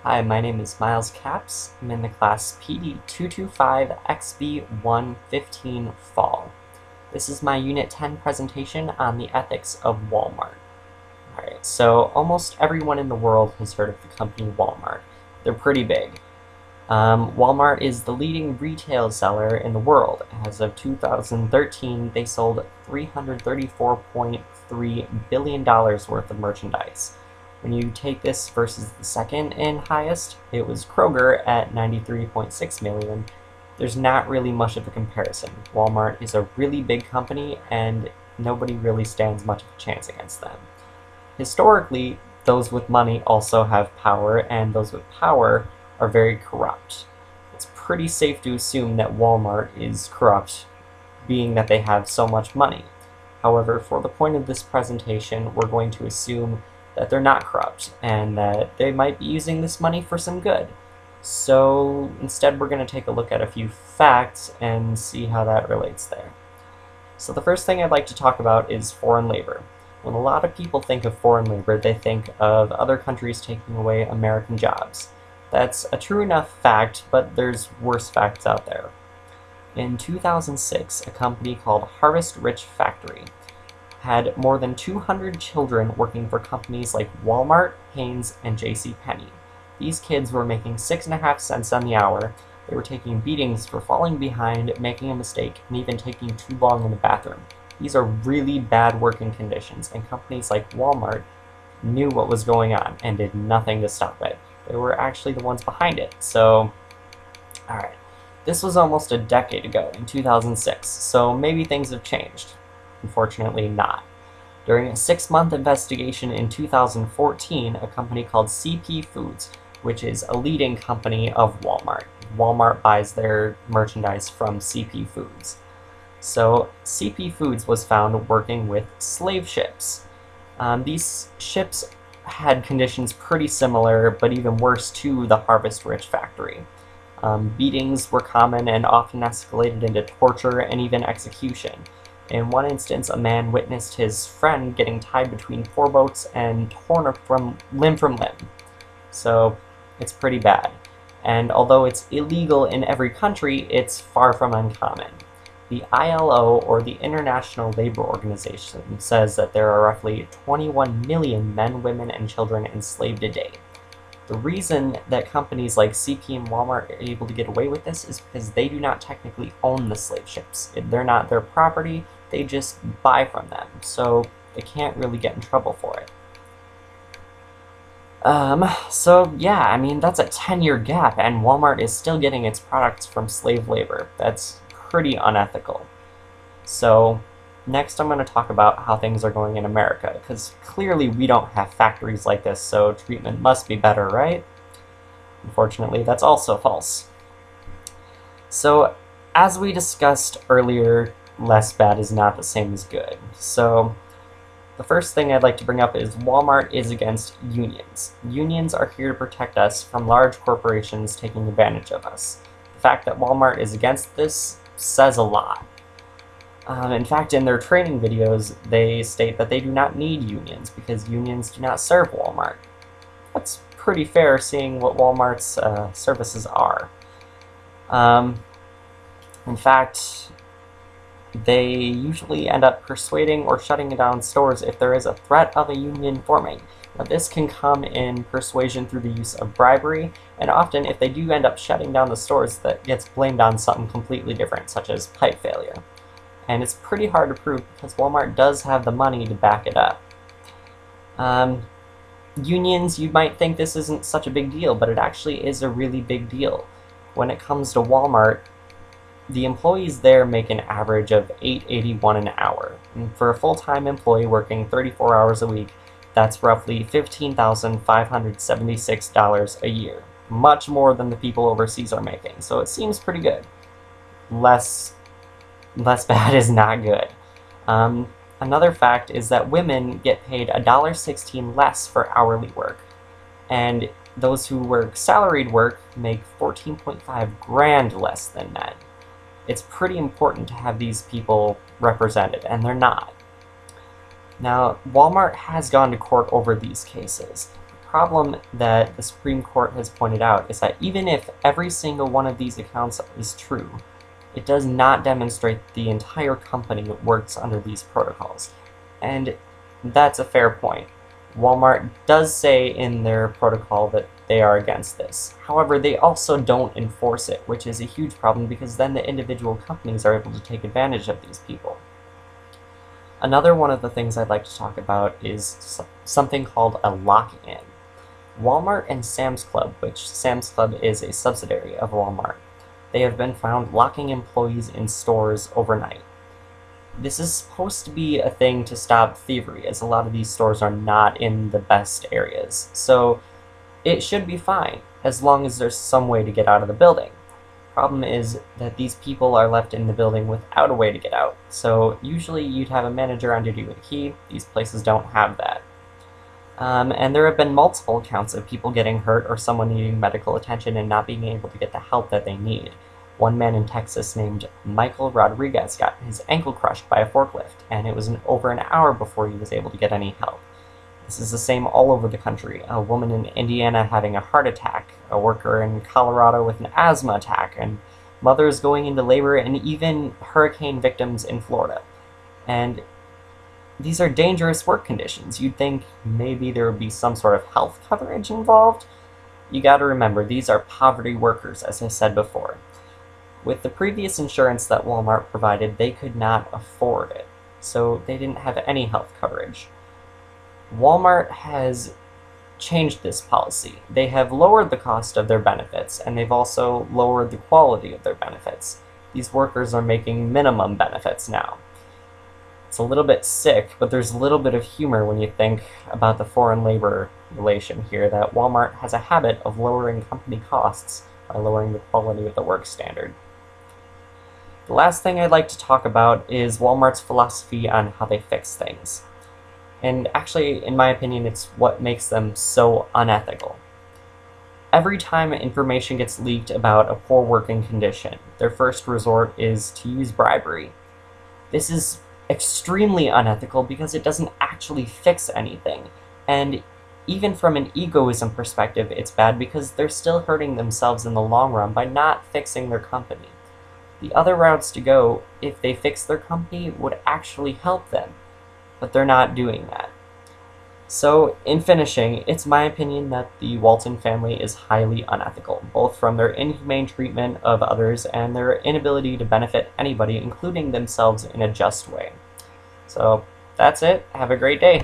Hi, my name is Miles Capps. I'm in the class PD225XB115 Fall. This is my Unit 10 presentation on the ethics of Walmart. Alright, so almost everyone in the world has heard of the company Walmart. They're pretty big. Walmart is the leading retail seller in the world. As of 2013, they sold $334.3 billion worth of merchandise. When you take this versus the second in highest, it was Kroger at 93.6 million. There's not really much of a comparison. Walmart is a really big company and nobody really stands much of a chance against them. Historically, those with money also have power, and those with power are very corrupt. It's pretty safe to assume that Walmart is corrupt, being that they have so much money. However, for the point of this presentation, we're going to assume that they're not corrupt and that they might be using this money for some good. So instead, we're going to take a look at a few facts and see how that relates there. So the first thing I'd like to talk about is foreign labor. When a lot of people think of foreign labor, they think of other countries taking away American jobs. That's a true enough fact, but there's worse facts out there. In 2006, a company called Harvest Rich Factory had more than 200 children working for companies like Walmart, Hanes, and JCPenney. These kids were making 6.5 cents on the hour. They were taking beatings for falling behind, making a mistake, and even taking too long in the bathroom. These are really bad working conditions, and companies like Walmart knew what was going on and did nothing to stop it. They were actually the ones behind it. So, alright. This was almost a decade ago, in 2006, so maybe things have changed. Unfortunately not. During a 6-month investigation in 2014, a company called CP Foods, which is a leading company of Walmart. Walmart buys their merchandise from CP Foods. So CP Foods was found working with slave ships. These ships had conditions pretty similar, but even worse to the Harvest Rich factory. Beatings were common and often escalated into torture and even execution. In one instance, a man witnessed his friend getting tied between 4 boats and torn from limb. So it's pretty bad. And although it's illegal in every country, it's far from uncommon. The ILO, or the International Labor Organization, says that there are roughly 21 million men, women, and children enslaved a day. The reason that companies like CP and Walmart are able to get away with this is because they do not technically own the slave ships. They're not their property, they just buy from them, so they can't really get in trouble for it. So yeah, I mean, that's a 10-year gap, and Walmart is still getting its products from slave labor. That's pretty unethical. So next I'm going to talk about how things are going in America, because clearly we don't have factories like this, so treatment must be better, right? Unfortunately, that's also false. So as we discussed earlier, less bad is not the same as good. So the first thing I'd like to bring up is Walmart is against unions. Unions are here to protect us from large corporations taking advantage of us. The fact that Walmart is against this says a lot. In fact, in their training videos, they state that they do not need unions because unions do not serve Walmart. That's pretty fair, seeing what Walmart's services are. In fact, they usually end up persuading or shutting down stores if there is a threat of a union forming. Now, this can come in persuasion through the use of bribery, and often if they do end up shutting down the stores, that gets blamed on something completely different, such as pipe failure. And it's pretty hard to prove because Walmart does have the money to back it up. Unions, you might think this isn't such a big deal, but it actually is a really big deal. When it comes to Walmart, the employees there make an average of $8.81 an hour. And for a full-time employee working 34 hours a week, that's roughly $15,576 a year. Much more than the people overseas are making, so it seems pretty good. Less bad is not good. Another fact is that women get paid $1.16 less for hourly work, and those who work salaried work make 14.5 grand less than men. It's pretty important to have these people represented, and they're not. Now, Walmart has gone to court over these cases. The problem that the Supreme Court has pointed out is that even if every single one of these accounts is true, it does not demonstrate the entire company works under these protocols. And that's a fair point. Walmart does say in their protocol that they are against this. However, they also don't enforce it, which is a huge problem because then the individual companies are able to take advantage of these people. Another one of the things I'd like to talk about is something called a lock-in. Walmart and Sam's Club, which Sam's Club is a subsidiary of Walmart, they have been found locking employees in stores overnight. This is supposed to be a thing to stop thievery, as a lot of these stores are not in the best areas. So it should be fine, as long as there's some way to get out of the building. Problem is that these people are left in the building without a way to get out. So usually you'd have a manager on duty with a key. These places don't have that. And there have been multiple accounts of people getting hurt or someone needing medical attention and not being able to get the help that they need. One man in Texas named Michael Rodriguez got his ankle crushed by a forklift, and it was over an hour before he was able to get any help. This is the same all over the country. A woman in Indiana having a heart attack, a worker in Colorado with an asthma attack, and mothers going into labor, and even hurricane victims in Florida. And these are dangerous work conditions. You'd think maybe there would be some sort of health coverage involved. You gotta remember, these are poverty workers, as I said before. With the previous insurance that Walmart provided, they could not afford it, so they didn't have any health coverage. Walmart has changed this policy. They have lowered the cost of their benefits, and they've also lowered the quality of their benefits. These workers are making minimum benefits now. It's a little bit sick, but there's a little bit of humor when you think about the foreign labor relation here, that Walmart has a habit of lowering company costs by lowering the quality of the work standard. The last thing I'd like to talk about is Walmart's philosophy on how they fix things. And actually, in my opinion, it's what makes them so unethical. Every time information gets leaked about a poor working condition, their first resort is to use bribery. This is extremely unethical because it doesn't actually fix anything. And even from an egoism perspective, it's bad because they're still hurting themselves in the long run by not fixing their company. The other routes to go, if they fix their company, would actually help them, but they're not doing that. So, in finishing, it's my opinion that the Walton family is highly unethical, both from their inhumane treatment of others and their inability to benefit anybody, including themselves, in a just way. So, that's it. Have a great day.